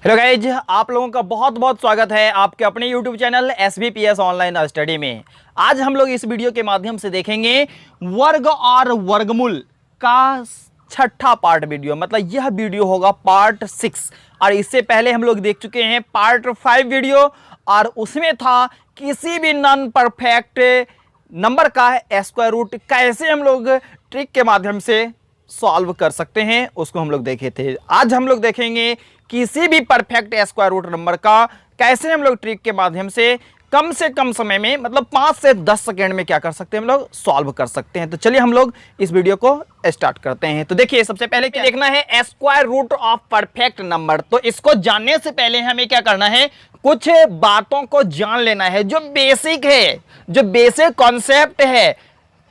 Hello guys, आप लोगों का बहुत बहुत स्वागत है आपके अपने YouTube channel SBPS online study में। आज हम लोग इस वीडियो के माध्यम से देखेंगे वर्ग और वर्गमूल का छठा पार्ट वीडियो। मतलब यह वीडियो होगा पार्ट 6 और इससे पहले हम लोग देख चुके हैं पार्ट 5 वीडियो और उसमें था किसी भी नॉन परफेक्ट नंबर का स्क्वायर रूट कैसे हम लोग ट्रिक के माध्यम से सॉल्व कर सकते हैं, उसको हम लोग देखे थे। आज हम लोग देखेंगे किसी भी परफेक्ट स्क्वायर रूट नंबर का कैसे हम लोग ट्रिक के माध्यम से कम समय में मतलब 5 से 10 सेकेंड में क्या कर सकते हैं, हम लोग सॉल्व कर सकते हैं। तो चलिए हम लोग इस वीडियो को स्टार्ट करते हैं। तो देखिए, सबसे पहले क्या देखना है, square root of perfect number. तो इसको जानने से पहले हमें क्या करना है, कुछ बातों को जान लेना है जो बेसिक है, जो बेसिक कॉन्सेप्ट है,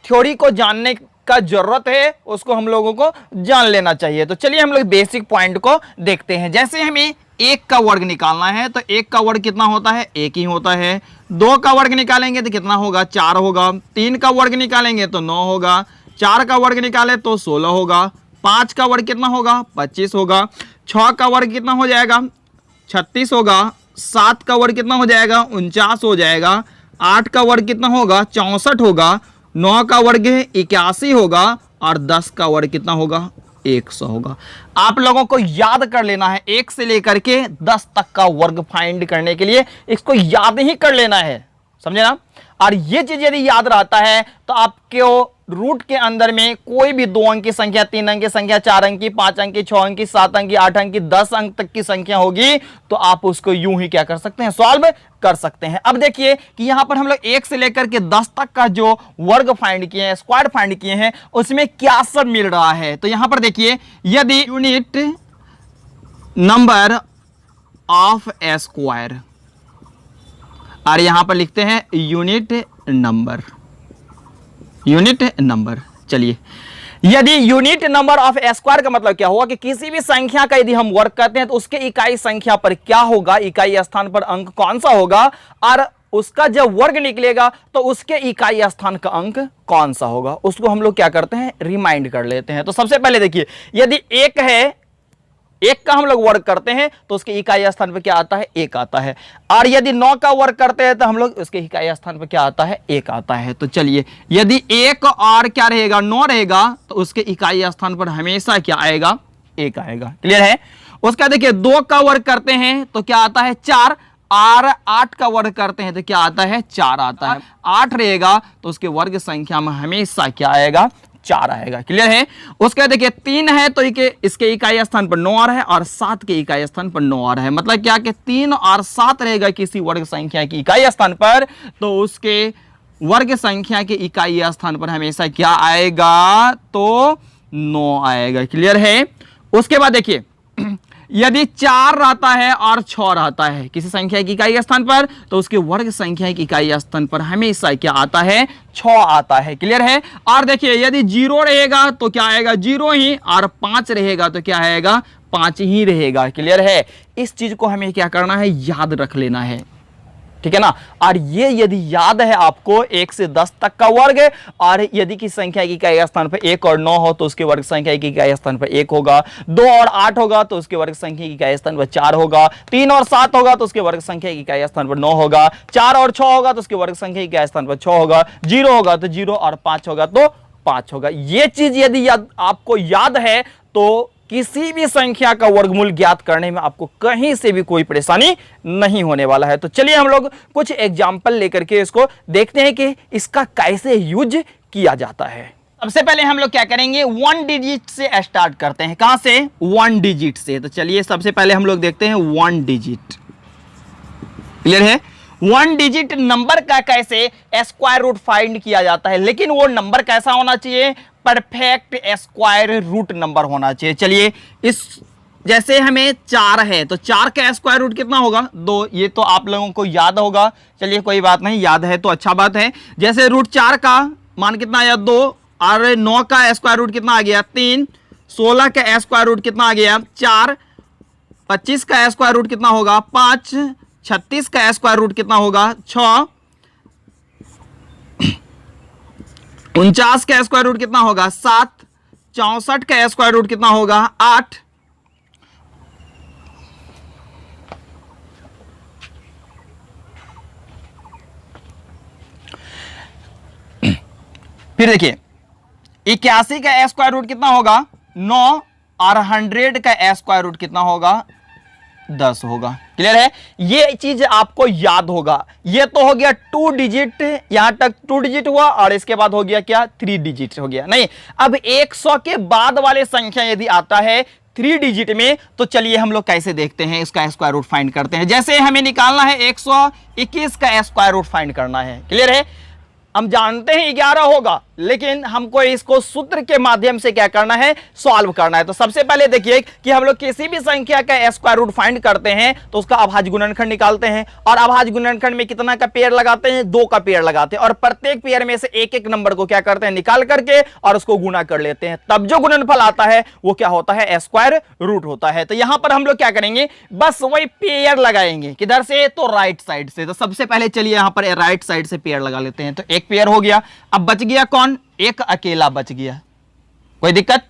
थ्योरी को जानने का जरूरत है, उसको हम लोगों को जान लेना चाहिए। तो चलिए हम लोग बेसिक पॉइंट को देखते हैं। जैसे हमें 1 का वर्ग निकालना है तो 1 का वर्ग कितना होता है, 1 ही होता है। 2 का वर्ग निकालेंगे तो कितना होगा, 4 होगा। 3 का वर्ग निकालेंगे तो 9 होगा। 4 का वर्ग निकाले तो 16 होगा। 5 का वर्ग कितना होगा, 25 होगा। 6 का वर्ग कितना हो जाएगा, 36 होगा। 7 का वर्ग कितना हो जाएगा, 49 हो जाएगा। 8 का वर्ग कितना होगा, 64 होगा। 9 का वर्ग 81 होगा और 10 का वर्ग कितना होगा, 100 होगा। आप लोगों को याद कर लेना है, 1 से लेकर के 10 तक का वर्ग फाइंड करने के लिए इसको याद ही कर लेना है, समझे ना। और ये चीज यदि याद रहता है तो आपके रूट के अंदर में कोई भी 2 अंक की संख्या, 3 अंक की संख्या, 4 अंक की, 5 अंक की, 6 अंक की, 7 अंक की, 8 अंक की, 10 अंक तक की संख्या होगी तो आप उसको यूं ही क्या कर सकते हैं, सॉल्व कर सकते हैं। अब देखिए कि यहां पर हम लोग 1 से लेकर के 10 तक का जो वर्ग फाइंड किए हैं, स्क्वायर फाइंड किए हैं, उसमें क्या सब मिल रहा है। तो यहां पर देखिए, यदि unit number of A square, और यहां पर लिखते हैं यूनिट नंबर, यूनिट नंबर। चलिए, यदि unit number of A square का मतलब क्या हुआ कि किसी भी संख्या का यदि हम वर्ग करते हैं तो उसके इकाई संख्या पर क्या होगा, इकाई स्थान पर अंक कौन सा होगा, और उसका जब वर्ग निकलेगा तो उसके इकाई स्थान का अंक कौन सा होगा, उसको हम लोग क्या करते हैं, रिमाइंड कर लेते हैं। तो सबसे पहले देखिए, यदि 1 है, 1 का हम लोग वर्ग करते हैं तो उसके इकाई स्थान पर क्या आता है, 1 आता है। और यदि 9 का वर्ग करते हैं तो हम लोग उसके इकाई स्थान पर क्या आता है, 1 आता है। तो चलिए, यदि 1 और क्या रहेगा, 9 रहेगा तो उसके इकाई स्थान पर हमेशा क्या आएगा, 1 आएगा। क्लियर है। उसका देखिए, 2 का वर्ग करते हैं तो क्या आता है, 4, और 8 का वर्ग करते हैं तो क्या आता है, 4 आता है। 8 रहेगा तो उसके वर्ग संख्या में हमेशा क्या आएगा, 4 आएगा। क्लियर है। उसके देखिए, 3 है तो इसके इकाई स्थान पर 9 है और 7 के इकाई स्थान पर 9 है। मतलब क्या कि 3 और 7 रहेगा किसी वर्ग संख्या की इकाई स्थान पर तो उसके वर्ग संख्या के इकाई स्थान पर हमेशा क्या आएगा, तो 9 आएगा। क्लियर है। उसके बाद देखिए, यदि 4 रहता है और 6 रहता है किसी संख्या की इकाई स्थान पर तो उसके वर्ग संख्या की इकाई स्थान पर हमेशा क्या आता है, 6 आता है। क्लियर है। और देखिए, यदि 0 रहेगा तो क्या आएगा, 0 ही, और 5 रहेगा तो क्या आएगा, 5 ही रहेगा। क्लियर है। इस चीज को हमें क्या करना है, याद रख लेना है, ठीक है ना। और ये यदि याद है आपको 1 से 10 तक का वर्ग है, और यदि किसी संख्या की इकाई स्थान पर 1 और 9 हो तो उसके वर्ग संख्या की इकाई स्थान पर 1 होगा। 2 और 8 होगा तो उसके वर्ग संख्या की इकाई स्थान पर 4 होगा। 3 और 7 होगा तो उसके वर्ग संख्या की इकाई स्थान पर 9 होगा। 4 और 6 होगा तो उसके वर्ग संख्या की इकाई स्थान पर 6 होगा। 0 होगा तो 0, और 5 होगा तो 5 होगा। ये चीज यदि आपको याद है तो किसी भी संख्या का वर्गमूल ज्ञात करने में आपको कहीं से भी कोई परेशानी नहीं होने वाला है। तो चलिए हम लोग कुछ एग्जाम्पल लेकर के इसको देखते हैं कि इसका कैसे यूज किया जाता है। सबसे पहले हम लोग क्या करेंगे, 1 डिजिट से स्टार्ट करते हैं। कहां से, 1 डिजिट से। तो चलिए सबसे पहले हम लोग देखते हैं 1 डिजिट। क्लियर है। 1 डिजिट नंबर का कैसे स्क्वायर रूट फाइंड किया जाता है, लेकिन वो नंबर कैसा होना चाहिए, परफेक्ट स्क्वायर रूट नंबर होना चाहिए। चलिए, इस जैसे हमें 4 है तो 4 का स्क्वायर रूट कितना होगा, 2। ये तो आप लोगों को याद होगा। चलिए कोई बात नहीं, याद है तो अच्छा बात है। जैसे √4 का मान कितना आया, 2, और 9 का स्क्वायर रूट कितना आ गया, 3। 16 का स्क्वायर रूट कितना आ गया, 4। 25 का स्क्वायर रूट कितना होगा, 5। 36 का स्क्वायर रूट कितना होगा, 6। 49 का स्क्वायर रूट कितना होगा, 7। 64 का स्क्वायर रूट कितना होगा, 8। फिर देखिए 81 का स्क्वायर रूट कितना होगा 9 और 100 का स्क्वायर रूट कितना होगा 10 होगा। क्लियर है, ये चीज आपको याद होगा। ये तो हो गया 2 डिजिट, यहां तक 2 डिजिट हुआ और इसके बाद हो गया क्या 3 डिजिट हो गया। नहीं, अब 100 के बाद वाले संख्या यदि आता है 3 डिजिट में तो चलिए हम लोग कैसे देखते हैं, इसका स्क्वायर रूट फाइंड करते हैं। जैसे हमें निकालना है 121 का स्क्वायर रूट फाइंड करना है। क्लियर है, हम जानते हैं 11 होगा, लेकिन हमको इसको सूत्र के माध्यम से क्या करना है, सॉल्व करना है। तो सबसे पहले देखिए कि हम लोग किसी भी संख्या का स्क्वायर रूट फाइंड करते हैं तो उसका अभाज्य गुणनखंड निकालते हैं, और अभाज्य गुणनखंड में कितना का पेयर लगाते हैं, 2 का पेयर लगाते हैं, और प्रत्येक पेयर में से एक एक नंबर को क्या करते हैं, निकाल करके और उसको गुणा कर लेते हैं। तब जो गुणनफल आता है वो क्या होता है, स्क्वायर रूट होता है। तो यहां पर हम लोग क्या करेंगे, बस वही पेयर लगाएंगे। किधर से, तो राइट साइड से। तो सबसे पहले चलिए यहां पर राइट साइड से पेयर लगा लेते हैं। तो एक पेयर हो गया, अब बच गया कौन, एक अकेला बच गया। कोई दिक्कत,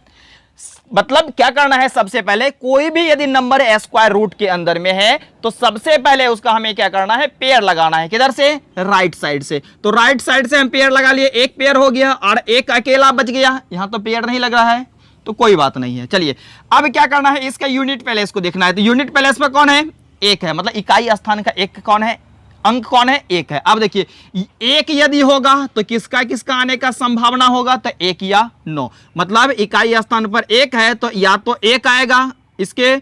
मतलब क्या करना है, सबसे पहले कोई भी यदि नंबर स्क्वायर रूट के अंदर में है तो सबसे पहले उसका हमें क्या करना है, पेयर लगाना है। किधर से, राइट साइड से। तो राइट साइड से हम पेयर लगा लिए, एक पेयर हो गया और एक अकेला बच गया। यहां तो पेयर नहीं लग रहा है तो कोई बात नहीं है। चलिए अब क्या करना है, इसका यूनिट प्लेस को देखना है। तो यूनिट प्लेस पर कौन है, एक है, मतलब इकाई स्थान का एक कौन है, अंक कौन है, एक है। अब देखिए एक यदि होगा तो किसका किसका आने का संभावना होगा, तो 1 या 9, मतलब इकाई स्थान पर एक है तो या तो 1 आएगा इसके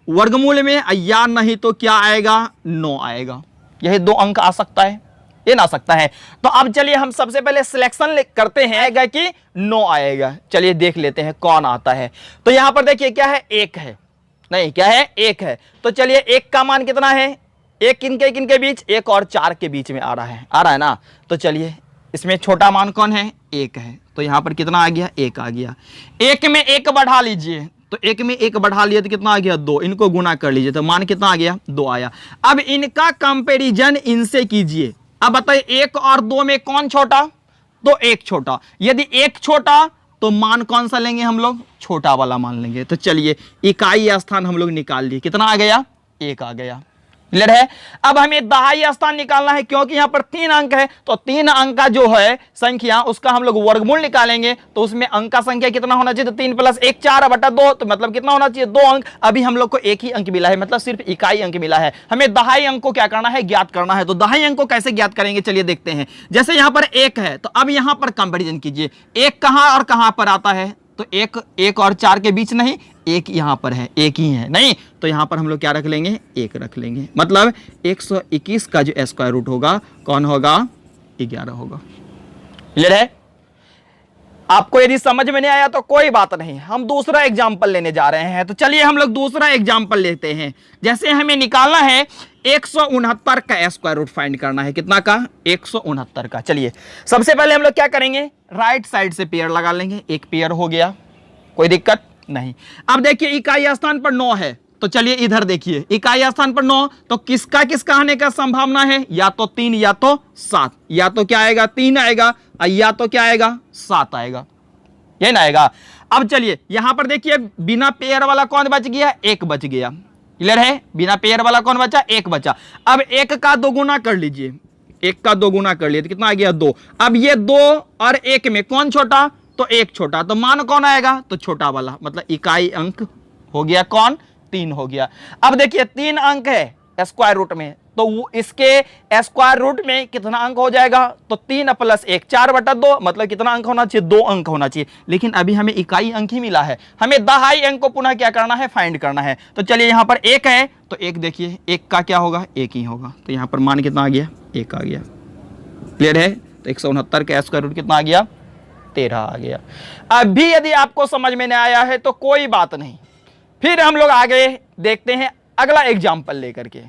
वर्गमूल में, या नहीं तो क्या आएगा, 9 आएगा। यही 2 अंक आ सकता है, ये ना सकता है। तो अब चलिए हम सबसे पहले सिलेक्शन करते हैं, आएगा कि 9 आएगा। चलिए देख लेते हैं कौन आता है। तो यहां पर देखिए क्या है, 1 है, नहीं क्या है, 1 है। तो चलिए 1 का मान कितना है, एक किनके बीच, 1 और 4 के बीच में आ रहा है ना। तो चलिए इसमें छोटा मान कौन है, 1 है। तो यहां पर कितना आ गया, 1 आ गया। 1 में 1 बढ़ा लीजिए, तो 1 में 1 बढ़ा लिया तो कितना आ गया, 2। इनको गुना कर लीजिए तो मान कितना आ गया, 2 आया। अब इनका कंपैरिजन इनसे कीजिए। अब बताइए 1 और 2 में कौन छोटा, तो 1 छोटा। यदि 1 छोटा तो मान कौन सा लेंगे हम लोग, छोटा वाला मान लेंगे। तो चलिए इकाई स्थान हम लोग निकाल लिए, कितना आ गया, 1 आ गया। क्लियर है, अब हमें दहाई स्थान निकालना है, क्योंकि यहां पर 3 अंक है। तो 3 अंक का जो है संख्या उसका हम लोग वर्गमूल निकालेंगे। तो उसमें अंक का संख्या कितना होना चाहिए, तो 3 + 1 4/2, तो मतलब कितना होना चाहिए, 2 अंक। अभी हम लोग को एक ही अंक मिला है, मतलब सिर्फ इकाई अंक मिला है। हमें दहाई अंक को क्या करना है, ज्ञात करना है। तो दहाई अंक को कैसे ज्ञात करेंगे, चलिए देखते हैं। जैसे यहां पर 1 है तो अब यहां पर कंपैरिजन कीजिए, 1 कहां और कहां पर आता है, तो 1 और 4 के बीच नहीं, 1 यहां पर है, 1 ही है, नहीं तो यहां पर हम लोग क्या रख लेंगे, 1 रख लेंगे। मतलब 121 का जो स्क्वायर रूट होगा कौन होगा, 11 होगा। क्लियर है, आपको यदि समझ में नहीं आया तो कोई बात नहीं, हम दूसरा एग्जाम्पल लेने जा रहे हैं। तो चलिए हम लोग दूसरा एग्जाम्पल लेते हैं। जैसे हमें निकालना है 169 का स्क्वायर रूट फाइंड करना है, कितना का, 169 का। चलिए सबसे पहले हम लोग क्या करेंगे, राइट साइड से पेयर लगा लेंगे। एक पेयर हो गया, कोई दिक्कत नहीं। अब देखिए इकाई स्थान पर 9 है, तो चलिए इधर देखिए इकाई स्थान पर 9, तो किसका किसका आने का संभावना है, या तो 3 या तो 7। या तो क्या आएगा, 3 आएगा, या तो क्या आएगा, 7 आएगा, ये ना आएगा। अब चलिए यहां पर देखिए बिना पेयर वाला कौन बच गया, 1 बच गया। क्लियर है, बिना पेयर वाला कौन बचा, 1 बचा। अब 1 का 2 गुना कर लीजिए, 1 का 2 गुना कर लिए तो कितना आ गया, 2। अब ये 2 और 1 में कौन छोटा, तो 1 छोटा। तो मान कौन आएगा, तो छोटा वाला, मतलब इकाई अंक हो गया कौन, 3 हो गया। अब देखिए 3 अंक है स्क्वायर रूट में, तो वो इसके स्क्वायर रूट में कितना अंक हो जाएगा, तो 3 + 1 4/2, मतलब कितना अंक होना चाहिए, 2 अंक होना चाहिए। लेकिन अभी हमें इकाई अंक ही मिला है, हमें दहाई अंक को पुनः क्या करना है, फाइंड करना है। तो चलिए यहां पर 1 है, तो 1 देखिए 1 का क्या होगा, 1 ही होगा। तो यहां पर मान कितना आ गया, 1 आ गया। क्लियर है, तो 169 का स्क्वायर रूट कितना आ गया, 13 आ गया। अभी यदि आपको समझ में नहीं आया है तो कोई बात नहीं, फिर हम लोग आगे देखते हैं अगला एग्जाम्पल लेकर के।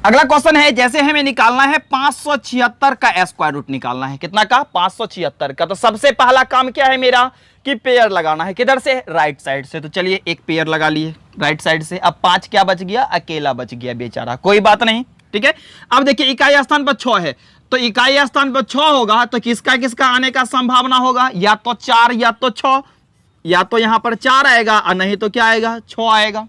अगला क्वेश्चन है, जैसे हमें निकालना है 576 का स्क्वायर रूट निकालना है, कितना का, 576 का। तो सबसे पहला काम क्या है मेरा, कि पेयर लगाना है। किधर से, राइट साइड से। तो चलिए एक पेयर लगा लिए राइट साइड से। अब 5 क्या बच गया, अकेला बच गया बेचारा, कोई बात नहीं, ठीक है। अब देखिए इकाई स्थान पर 6 है, तो इकाई स्थान पर 6 होगा तो किसका किसका आने का संभावना होगा, या तो 4 या तो 6। या तो यहां पर 4 आएगा और नहीं तो क्या आएगा, 6 आएगा।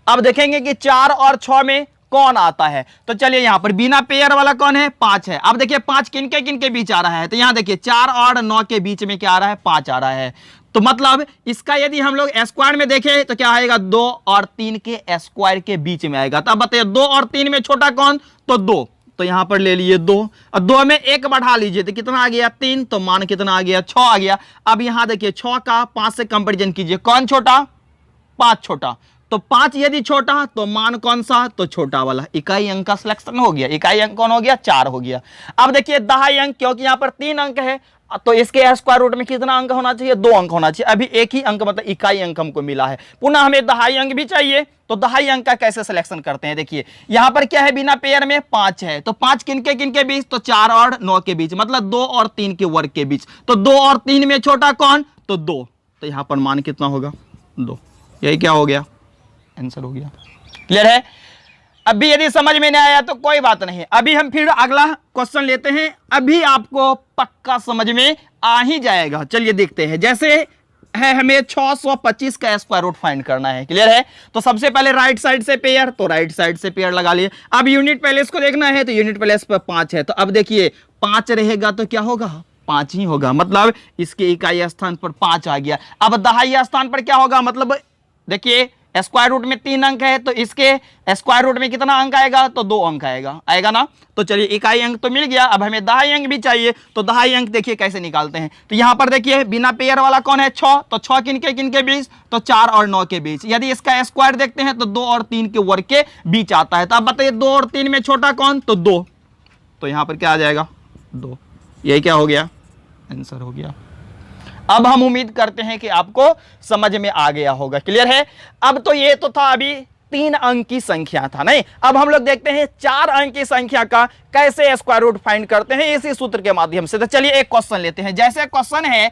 अब देखेंगे कि 4 और 6 में कौन आता है। तो चलिए यहां पर बिना पेयर वाला कौन है, 5 है। अब देखिए 5 किन के बीच आ रहा है, तो यहां देखिए 4 और 9 के बीच में क्या आ रहा है, 5 आ रहा है। तो मतलब इसका यदि हम लोग स्क्वायर में देखें तो क्या आएगा, 2 और 3 के स्क्वायर के बीच में आएगा। तो अब बताइए 2 और 3 में छोटा कौन, तो 2। तो यहां पर ले लिए 2 और 2 में 1 बढ़ा लीजिए तो कितना आ गया, 3। तो मान कितना आ गया, 6 आ गया। अब यहां देखिए 6 का 5 से कंपैरिजन कीजिए, कौन छोटा, 5 छोटा। तो 5 यदि छोटा तो मान कौन सा, तो छोटा वाला। इकाई अंक का सिलेक्शन हो गया। इकाई अंक कौन हो गया, 4 हो गया। अब देखिए दहाई अंक, क्योंकि यहां पर 3 अंक है तो इसके स्क्वायर रूट में कितना अंक होना चाहिए, 2 अंक होना चाहिए। अभी एक ही अंक मतलब इकाई अंक हमको मिला है। पुनः हमें दहाई अंक भी चाहिए, तो दहाई अंक का कैसे सिलेक्शन करते हैं, देखिए यहां पर क्या है, बिना पेयर में 5 है। तो 5 किनके बीच, तो 4 और 9 के बीच, मतलब 2 और 3 के वर्ग के बीच। तो 2 और 3 में छोटा कौन, तो 2। तो यहां पर मान कितना होगा, 2। यही क्या हो गया, आंसर हो गया। क्लियर है। अभी यदि समझ में नहीं आया तो कोई बात नहीं, अभी हम फिर अगला क्वेश्चन लेते हैं। अभी आपको पक्का समझ में आ ही जाएगा। चलिए देखते हैं। जैसे है हमें 625 का स्क्वायर रूट फाइंड करना है। क्लियर है। तो सबसे पहले राइट साइड से पेयर, तो राइट साइड से पेयर लगा लिए। अब यूनिट प्लेस को देखना है, तो यूनिट प्लेस पर 5 है। तो अब देखिए 5 रहेगा तो क्या होगा, 5 ही होगा, मतलब इसके इकाई स्थान पर 5 आ गया। अब दहाई स्थान पर क्या होगा, मतलब देखिए स्क्वायर रूट में 3 अंक है तो इसके स्क्वायर रूट में कितना अंक आएगा, तो 2 अंक आएगा ना। तो चलिए इकाई अंक तो मिल गया। अब हमें दहाई अंक भी चाहिए, तो दहाई अंक देखिए कैसे निकालते हैं। तो यहां पर देखिए बिना पेयर वाला कौन है, 6। तो 6 किनके बीच, तो 4 और 9 के बीच। यदि इसका स्क्वायर देखते हैं तो 2 और 3 के वर्ग के बीच आता है। तो अब बताइए 2 और 3 में छोटा कौन, तो 2। तो यहां पर क्या आ जाएगा, 2। यही क्या हो गया, आंसर हो गया। अब हम उम्मीद करते हैं कि आपको समझ में आ गया होगा। क्लियर है। अब तो ये तो था अभी 3 अंक की संख्या था, नहीं। अब हम लोग देखते हैं 4 अंक की संख्या का कैसे स्क्वायर रूट फाइंड करते हैं, इसी सूत्र के माध्यम से। तो चलिए एक क्वेश्चन लेते हैं। जैसे क्वेश्चन है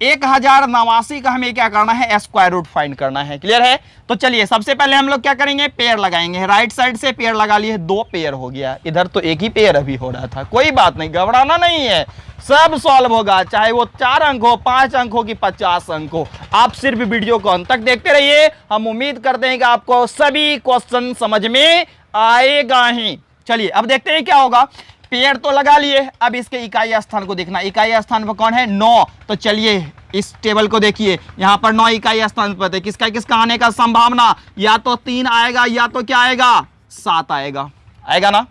1089 का हमें क्या करना है, स्क्वायर रूट फाइंड करना है। क्लियर है। तो चलिए सबसे पहले हम लोग क्या करेंगे, पेयर लगाएंगे। राइट साइड से पेयर लगा लिए, 2 पेयर हो गया। इधर तो एक ही पेयर अभी हो रहा था, कोई बात नहीं, घबराना नहीं है, सब सॉल्व होगा। चाहे वो 4 अंक हो, 5 अंक हो कि 50 अंक हो, आप सिर्फ वीडियो को अंत तक देखते रहिए। हम उम्मीद करते हैं कि आपको सभी क्वेश्चन समझ में आएगा ही। चलिए अब देखते हैं क्या होगा। पेयर तो लगा लिए, अब इसके इकाई स्थान को देखना। इकाई स्थान पर कौन है, 9। तो चलिए इस टेबल को देखिए, यहां पर 9 इकाई स्थान पर है। किसका आने का संभावना, या तो 3 आएगा या तो क्या आएगा, 7 आएगा ना।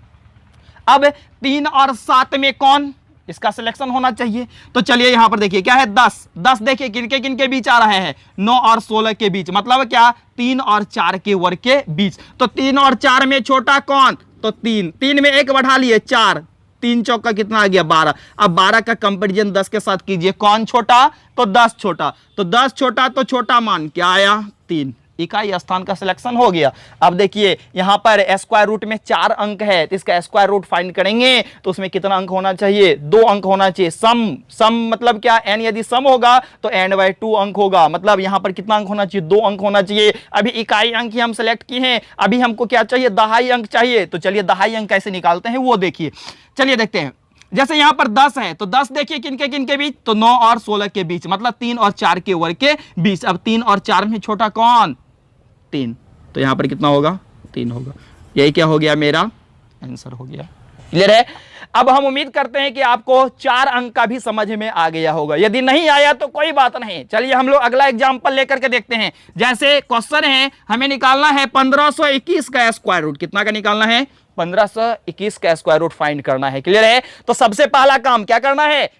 अब 3 और 7 में कौन, इसका सिलेक्शन होना चाहिए। तो चलिए यहां पर देखिए क्या है, 10 देखिए किनके बीच आ रहे हैं, 9 और 16 के बीच, मतलब क्या, 3 और 4 के वर्ग के बीच। तो 3 और 4 में छोटा कौन, तो 3 में 1 बढ़ा लिए, 4। 3 चौका कितना आ गया, 12। अब 12 का कंपैरिजन 10 के साथ कीजिए, कौन छोटा, तो 10 छोटा। तो 10 छोटा तो छोटा मान क्या आया, 3। इकाई स्थान का सिलेक्शन हो गया। अब देखिए यहां पर स्क्वायर रूट में 4 अंक है, तो इसका स्क्वायर रूट फाइंड करेंगे तो उसमें कितना अंक होना चाहिए, 2 अंक होना चाहिए। सम मतलब क्या, n यदि सम होगा तो n/2 अंक होगा, मतलब यहां पर कितना अंक होना चाहिए, 2 अंक होना चाहिए। अभी इकाई अंक ही हम सेलेक्ट किए हैं, अभी हमको क्या चाहिए, दहाई अंक चाहिए। तो चलिए दहाई अंक कैसे निकालते हैं वो देखिए। चलिए देखते हैं। जैसे यहां पर 10 है, तो 10 देखिए किनके बीच, तो 9 और 16 के बीच, मतलब 3 और 4 के वर्ग के बीच। अब 3 और 4 में छोटा कौन, 3। तो यहां पर कितना होगा, 3 होगा। यही क्या हो गया, मेरा आंसर हो गया। क्लियर है। अब हम उम्मीद करते हैं कि आपको 4 अंक का भी समझ में आ गया होगा। यदि नहीं आया तो कोई बात नहीं, चलिए हम लोग अगला एग्जांपल लेकर के देखते हैं। जैसे क्वेश्चन है, हमें निकालना है 1521 का स्क्वायर रूट। कितना का निकालना है, 1521 का स्क्वायर रूट फाइंड करना है। क्लियर है। तो सबसे पहला काम क्या करना है,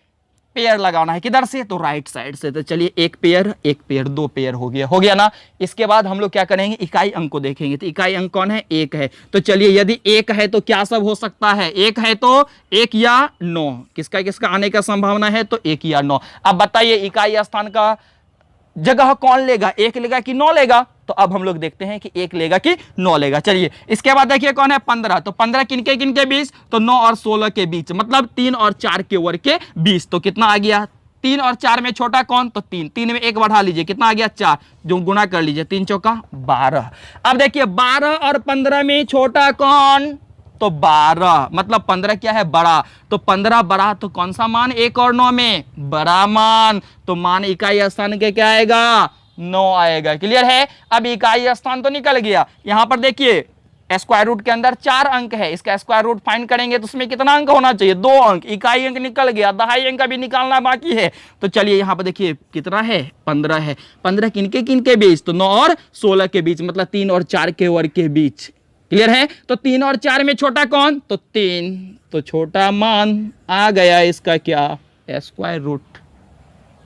पेयर लगाना है। किधर से, तो राइट साइड से। तो चलिए एक पेयर 2 पेयर हो गया ना। इसके बाद हम लोग क्या करेंगे, इकाई अंक को देखेंगे। तो इकाई अंक कौन है, 1 है। तो चलिए यदि 1 है तो क्या सब हो सकता है, 1 है तो 1 या 9, किसका आने का संभावना है, तो 1 या 9। अब बताइए इकाई स्थान का जगह कौन लेगा, 1 लेगा कि 9 लेगा। तो अब हम लोग देखते हैं कि 1 लेगा कि 9 लेगा। चलिए इसके बाद देखिए कौन है, 15। तो 15 किनके बीच, तो 9 और 16 के बीच, मतलब 3 और 4 के वर्ग के बीच। तो कितना आ गया, 3 और 4 में छोटा कौन, तो 3। 3 में 1 बढ़ा लीजिए, कितना आ गया, 4। जो गुना कर लीजिए, 3 चौका 12। अब देखिए 12 और 15 में छोटा कौन, तो 12, मतलब 15 क्या है, बड़ा। तो 15 बड़ा, तो कौन सा मान, 1 और 9 में बड़ा मान। तो मान इकाई स्थान के क्या आएगा, 9 आएगा। क्लियर है। अब इकाई स्थान तो निकल गया। यहां पर देखिए स्क्वायर रूट के अंदर 4 अंक है, इसका स्क्वायर रूट फाइंड करेंगे तो उसमें कितना अंक होना चाहिए, 2 अंक। इकाई अंक निकल गया, दहाई अंक अभी निकालना बाकी है। तो चलिए यहाँ पर देखिए कितना है, 15 है। 15 किन के बीच, तो 9 और 16 के बीच, मतलब 3 और 4 के वर्ग के बीच। क्लियर है। तो 3 और 4 में छोटा कौन, तो 3, तो छोटा मान आ गया इसका क्या, स्क्वायर रूट।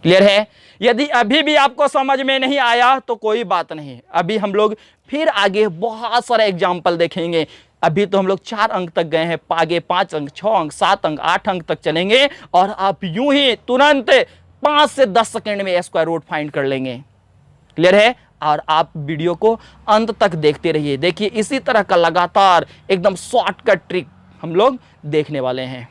क्लियर है। यदि अभी भी आपको समझ में नहीं आया तो कोई बात नहीं, अभी हम लोग फिर आगे बहुत सारे एग्जाम्पल देखेंगे। अभी तो हम लोग 4 अंक तक गए हैं, आगे 5 अंक, 6 अंक, 7 अंक, 8 अंक तक चलेंगे और आप यूं ही तुरंत 5 से 10 सेकंड में स्क्वायर रूट फाइंड कर लेंगे। क्लियर है। और आप वीडियो को अंत तक देखते रहिए। देखिए इसी तरह का लगातार एकदम शॉर्टकट ट्रिक हम लोग देखने वाले हैं।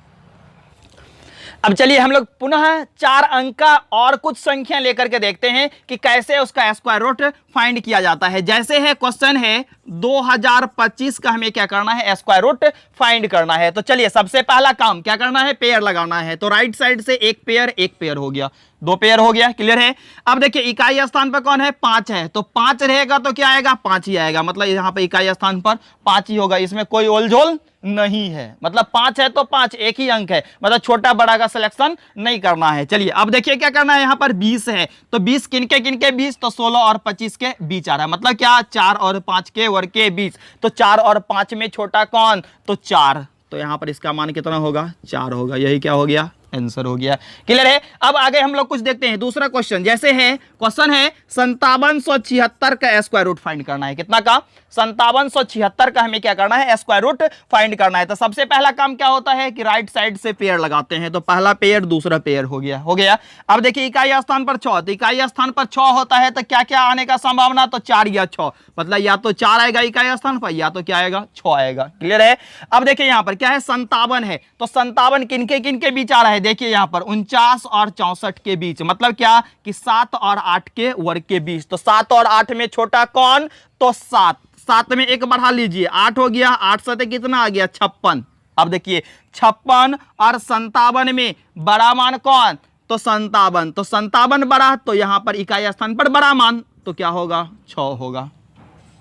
अब चलिए हम लोग पुनः 4 अंक का और कुछ संख्या लेकर के देखते हैं कि कैसे उसका स्क्वायर रूट फाइंड किया जाता है। जैसे है क्वेश्चन है 2025 का हमें क्या करना है, स्क्वायर रूट फाइंड करना है। तो चलिए सबसे पहला काम क्या करना है, पेयर लगाना है। तो राइट साइड से एक पेयर हो गया, 2 पेयर हो गया। क्लियर है। अब देखिए इकाई स्थान पर कौन है, 5 है, तो 5 रहेगा तो क्या आएगा, 5 ही आएगा। मतलब यहां पर इकाई स्थान पर 5 ही होगा, इसमें कोई ओलझोल नहीं है। मतलब 5 है तो 5 एक ही अंक है, मतलब छोटा बड़ा का सिलेक्शन नहीं करना है। चलिए अब देखिए क्या करना है, यहां पर 20 है, तो 20 किनके बीच, तो 16 और 25 के बीच आ रहा है। मतलब क्या, 4 और 5 के वर्ग के बीच। तो 4 और 5 में छोटा कौन, तो 4। तो यहां पर इसका मान कितना होगा, 4 होगा। यही क्या हो गया, आंसर हो गया। क्लियर है। अब आगे हम लोग कुछ देखते हैं दूसरा क्वेश्चन। जैसे है क्वेश्चन है 5776 का स्क्वायर रूट फाइंड करना है। कितना का, 5776 का हमें क्या करना है, स्क्वायर रूट फाइंड करना है। तो सबसे पहला काम क्या होता है कि राइट साइड से पेयर लगाते हैं। तो पहला पेयर दूसरा पेयर हो गया। अब देखिए इकाई स्थान पर 6, तो इकाई स्थान पर 6 होता है तो क्या क्या आने का संभावना, तो 4 या 6, मतलब या तो 4 आएगा इकाई स्थान पर या तो क्या आएगा, 6 आएगा। क्लियर है। अब देखिए यहां पर क्या है, 57 है, तो 57 किनके बीच आ रहा है, देखिए यहां पर 49 और 64 के बीच। मतलब क्या कि 7 और 8 के वर्ग के बीच। तो 7 और 8 में छोटा कौन, तो 7। 7 में एक बढ़ा लीजिए, 8 हो गया, 8 से कितना आ गया, 56। अब देखिए 56 और 57 में बड़ा मान कौन, तो 57। तो 57 बड़ा, तो यहां पर इकाई स्थान पर बड़ा मान तो क्या होगा, 6 होगा।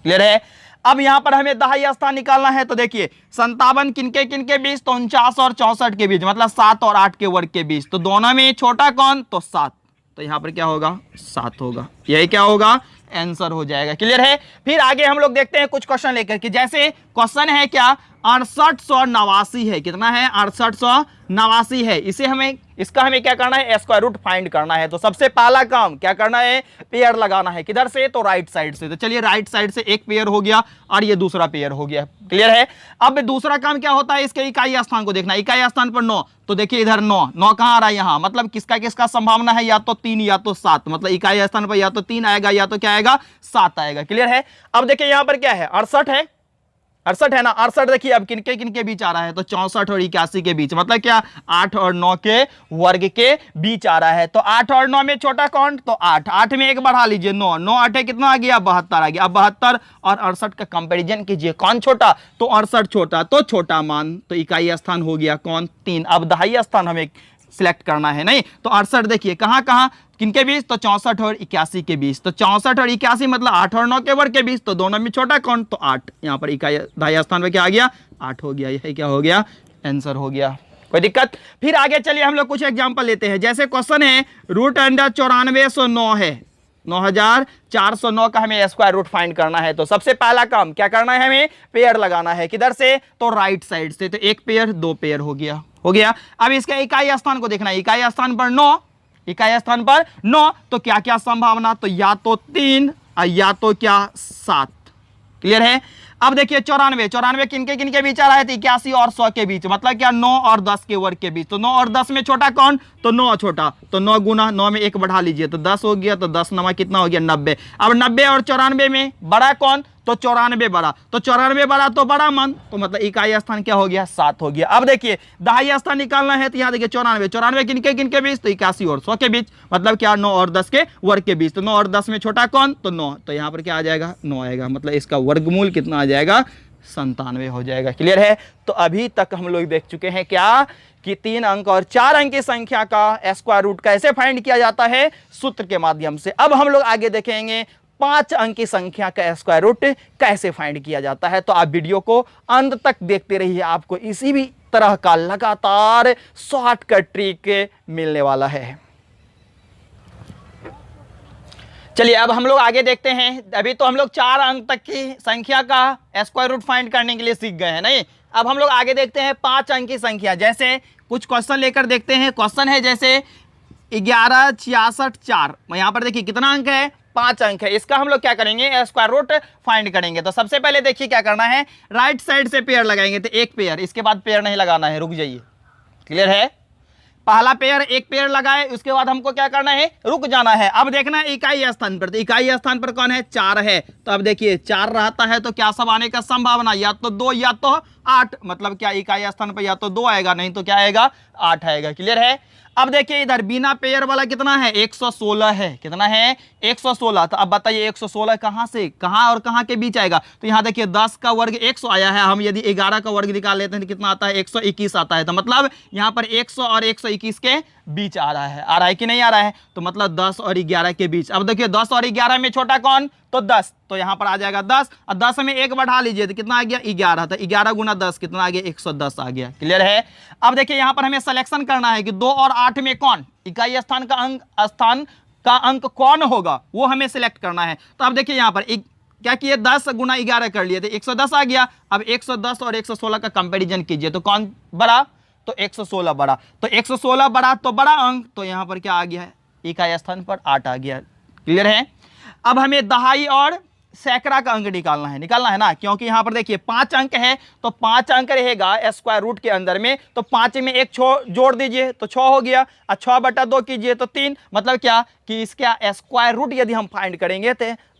क्लियर है। अब यहां पर हमें दहाई स्थान निकालना है। तो देखिए 57 किनके बीच, तो 49 और 64 के बीच, मतलब 7 और 8 के वर्ग के बीच। तो दोनों में छोटा कौन, तो 7। तो यहां पर क्या होगा, 7 होगा। यही क्या होगा, आंसर हो जाएगा। क्लियर है। फिर आगे हम लोग देखते हैं कुछ क्वेश्चन लेकर के। जैसे क्वेश्चन है क्या, 6889 है। कितना है, 6889 है। इसका हमें क्या करना है, स्क्वायर रूट फाइंड करना है। तो सबसे पहला काम क्या करना है, पेयर लगाना है। किधर से, तो राइट साइड से। तो चलिए राइट साइड से एक पेयर हो गया और ये दूसरा पेयर हो गया। क्लियर है। अब दूसरा काम क्या होता है, इसके इकाई स्थान को देखना। इकाई स्थान पर 9, तो देखिए इधर 9 कहां आ रहा है, यहां। मतलब किसका संभावना है, या तो 3 या तो 7। मतलब इकाई स्थान पर या तो 3 आएगा या तो क्या आएगा, 7 आएगा। क्लियर है। अब देखिए यहां पर क्या है, 68 है, 68 है ना। 68 देखिए अब किनके बीच आ रहा है, तो 64 और 81 के बीच। मतलब क्या, 8 और 9 के वर्ग के बीच आ रहा है। तो 8 और 9 में छोटा कौन, तो 8। 8 में एक बढ़ा लीजिए, 9 9 8 कितना आ गया, 72 आ गया। अब 72 और 68 का कंपैरिजन कीजिए, कौन छोटा, तो 68 छोटा, तो छोटा मान तो इकाई स्थान हो गया कौन, 3। अब दहाई स्थान हमें सिलेक्ट करना है, नहीं तो 68 देखिए कहां किनके बीच, तो 64 और 81 के बीच। तो 64 और 81 मतलब 8 और 9 के वर्ग के बीच। तो दोनों में छोटा कौन, तो 8। यहां पर इकाई दहाई स्थान पे क्या आ गया, 8 हो गया। यही क्या हो गया, आंसर हो गया। कोई दिक्कत। फिर आगे चलिए हम लोग कुछ एग्जांपल लेते हैं। जैसे क्वेश्चन है √9409 है, 9409 का हमें स्क्वायर रूट फाइंड करना है। तो सबसे पहला काम क्या करना है, हमें पेयर लगाना है। किधर से, तो राइट साइड से। तो एक पेयर 2 पेयर हो गया। अब इसके इकाई स्थान को देखना है। इकाई स्थान पर 9, इकाई स्थान पर 9, तो क्या क्या संभावना, तो या तो 3 या तो क्या 7। क्लियर है। अब देखिए 94 किनके बीच आ रहा है, तो 81 और 100 के बीच। मतलब क्या, 9 और 10 के वर्ग के बीच। तो 9 और 10 में छोटा कौन, तो 9 छोटा। तो 9 गुना 9 में एक बढ़ा लीजिए, तो 10 हो गया। तो 10 9 कितना हो गया, 90। अब 90 और 94 में बड़ा कौन, तो 94 बड़ा। तो 94 बड़ा तो बड़ा मान, तो मतलब इकाई स्थान क्या हो गया, 7 हो गया। अब देखिए दहाई स्थान निकालना है। तो यहाँ देखिए 94 किनके बीच, तो 81 और 100 के बीच। मतलब क्या, 9 और 10 के वर्ग के बीच। तो 9 और 10 में छोटा कौन, तो 9। तो यहाँ पर क्या आ जाएगा, 9 आएगा। मतलब इसका वर्गमूल कितना आ जाएगा, 97 हो जाएगा। क्लियर है। तो अभी तक हम लोग देख चुके हैं क्या कि 3 अंक और 4 अंक की संख्या का स्क्वायर रूट कैसे फाइंड किया जाता है, सूत्र के माध्यम से। अब हम लोग आगे देखेंगे 5 अंक की संख्या का स्क्वायर रूट कैसे फाइंड किया जाता है। तो आप वीडियो को अंत तक देखते रहिए, आपको इसी भी तरह का लगातार शॉर्टकट ट्रिक मिलने वाला है। चलिए अब हम लोग आगे देखते हैं। अभी तो हम लोग 4 अंक तक की संख्या का स्क्वायर रूट फाइंड करने के लिए सीख गए हैं, नहीं। अब हम लोग आगे देखते हैं 5 अंक की संख्या। जैसे कुछ क्वेश्चन लेकर देखते हैं। क्वेश्चन है जैसे 11 66 4, यहाँ पर देखिए कितना अंक है, 5 अंक है। इसका हम लोग क्या करेंगे, स्क्वायर रूट फाइंड करेंगे। तो सबसे पहले देखिए क्या करना है, राइट साइड से पेयर लगाएंगे। तो एक पेयर, इसके बाद पेयर नहीं लगाना है, रुक जाइए। क्लियर है, पहला पेयर एक पेयर लगाए, उसके बाद हमको क्या करना है, रुक जाना है। अब देखना है इकाई स्थान पर, तो इकाई स्थान पर कौन है, 4 है। तो अब देखिए 4 रहता है तो क्या सब आने का संभावना, या तो 2 या तो 8, मतलब क्या इकाई स्थान पर या तो 2 आएगा, नहीं तो क्या आएगा, 8 आएगा। क्लियर है। अब देखिए इधर बिना पेयर वाला कितना है, 116 है। कितना है, 116। तो अब बताइए 116 कहां से कहां और कहां के बीच आएगा। तो यहां देखिए 10 का वर्ग 100 आया है, हम यदि 11 का वर्ग निकाल लेते हैं तो कितना आता है, 121 आता है। तो मतलब यहां पर 100 और 121 के बीच आ रहा है कि नहीं आ रहा है। तो मतलब 10 और 11 के बीच। अब देखिए 10 और 11 में छोटा कौन, तो 10। तो यहां पर आ जाएगा 10, और 10 में 1 बढ़ा लीजिए तो कितना आ गया, 11। तो 11 गुना 10 कितना आ गया, 110 आ गया। क्लियर है। अब देखिए यहां पर हमें सिलेक्शन करना है कि 2 और 8 में कौन इकाई स्थान का अंक कौन होगा, वो हमें सिलेक्ट करना है। तो अब देखिए यहां पर क्या किए, 10 गुना 11 कर लिए, तो 110 आ गया। अब 110 और 116 का कंपैरिजन कीजिए, तो कौन बड़ा, तो 116 बड़ा। तो 116 बड़ा तो बड़ा अंक, तो यहां पर क्या आ गया है, इकाई स्थान पर 8 आ गया। क्लियर है। अब हमें दहाई और सैकड़ा का अंक निकालना है ना, क्योंकि यहां पर देखिए 5 अंक है, तो 5 अंक रहेगा स्क्वायर रूट के अंदर में। तो 5 में 1 जोड़ दीजिए तो 6 हो गया, और 6/2 कीजिए तो 3। मतलब क्या कि इसका स्क्वायर रूट यदि हम फाइंड करेंगे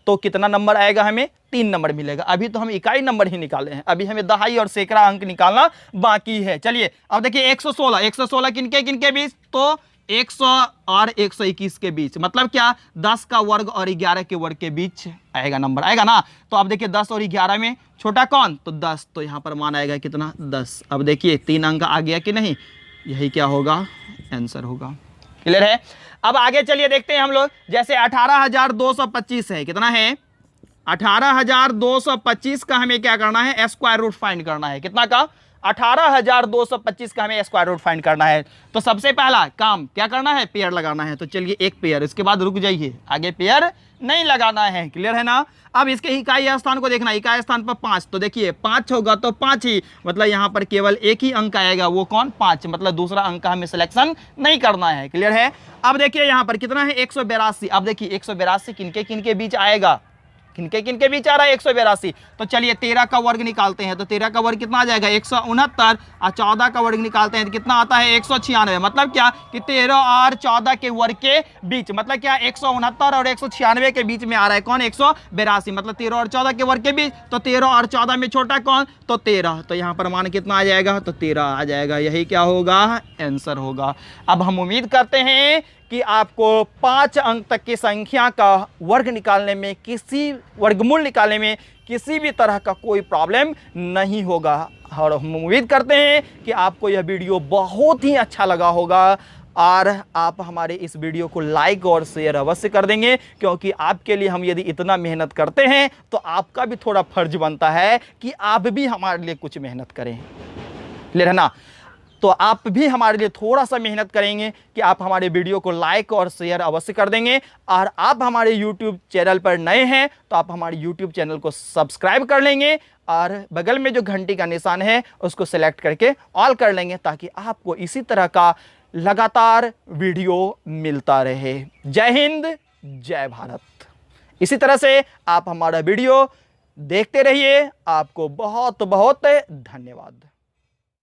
तो कितना नंबर आएगा, हमें 3 नंबर मिलेगा। अभी तो हम इकाई नंबर ही निकाले हैं, अभी हमें दहाई और सैकड़ा अंक निकालना बाकी है। चलिए अब देखिए 116 किनके बीच, तो 100 और 121 के बीच। मतलब क्या, 10 का वर्ग और 11 के वर्ग के बीच आएगा नंबर, आएगा ना। तो अब देखिए 10 और 11 में छोटा कौन, तो 10। तो यहां पर मान आएगा कितना, 10। अब देखिए 3 अंक आ गया कि नहीं, यही क्या होगा, आंसर होगा। क्लियर है। अब आगे चलिए देखते हैं हम लोग। जैसे 18,225 है, कितना है, 18,225 का हमें क्या करना है, स्क्वायर रूट फाइंड करना है। कितना का, 18,225 का हमें स्क्वायर रूट फाइंड करना है। तो सबसे पहला काम क्या करना है, पेयर लगाना है। तो चलिए एक पेयर, इसके बाद रुक जाइए, आगे पेयर नहीं लगाना है। क्लियर है ना। अब इसके इकाई स्थान को देखना, इकाई स्थान पर 5। तो देखिए 5 होगा तो 5 ही, मतलब यहां पर केवल एक ही अंक आएगा, वो कौन, 5। मतलब दूसरा अंक का हमें सिलेक्शन नहीं करना है। क्लियर है। अब देखिए यहां पर कितना है, 182। अब देखिए 182 किनके बीच आएगा, किनके बीच आ रहा है, 182। तो चलिए 13 का वर्ग निकालते हैं। तो 13 का वर्ग कितना आ जाएगा, 169। और 14 का वर्ग निकालते हैं तो कितना आता है, 196। मतलब क्या कि 13 और 14 के वर्ग के बीच, मतलब क्या 169 और 196 के बीच में आ रहा है कौन, 182। मतलब 13 और 14 के वर्ग के बीच। तो 13 और 14 में छोटा कौन, तो 13। तो यहाँ पर मान कितना आ जाएगा, तो 13 आ जाएगा। यही क्या होगा, आंसर होगा। अब हम उम्मीद करते हैं कि आपको 5 अंक तक की संख्या का वर्ग निकालने में, वर्गमूल निकालने में किसी भी तरह का कोई प्रॉब्लम नहीं होगा। और हम उम्मीद करते हैं कि आपको यह वीडियो बहुत ही अच्छा लगा होगा, और आप हमारे इस वीडियो को लाइक और शेयर अवश्य कर देंगे, क्योंकि आपके लिए हम यदि इतना मेहनत करते हैं तो आपका भी थोड़ा फर्ज बनता है कि आप भी हमारे लिए कुछ मेहनत करें। क्लियर है ना। तो आप भी हमारे लिए थोड़ा सा मेहनत करेंगे कि आप हमारे वीडियो को लाइक और शेयर अवश्य कर देंगे। और आप हमारे YouTube चैनल पर नए हैं तो आप हमारे YouTube चैनल को सब्सक्राइब कर लेंगे, और बगल में जो घंटी का निशान है उसको सेलेक्ट करके ऑल कर लेंगे, ताकि आपको इसी तरह का लगातार वीडियो मिलता रहे। जय हिंद, जय भारत। इसी तरह से आप हमारा वीडियो देखते रहिए। आपको बहुत बहुत धन्यवाद।